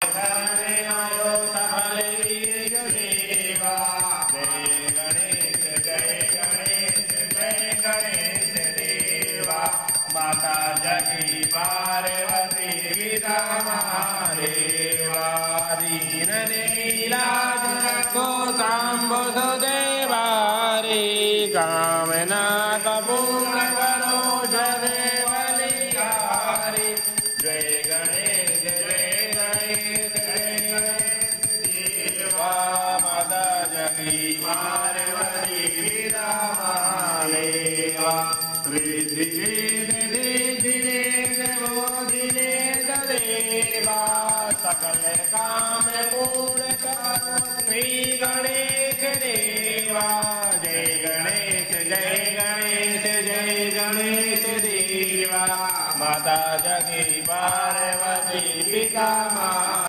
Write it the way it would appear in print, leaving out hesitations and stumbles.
શરણે આયો સકલ ઈજ દેવા જય ગણેશ દેવા માતા જગી પાર્વતી પિતા મહાદેવા દીન નીલાજ કો સાંભો દેવારી કામના કપૂર્ણ કરો જદેવલિહારી જય ગણેશ દેવા માતા જગી પાર્વતી પિતા મહાદેવા રિદ્ધિ सकल काम पूर्ण करो श्री गणेश देवा जय गणेश देवा माता जगी पार्वती पिता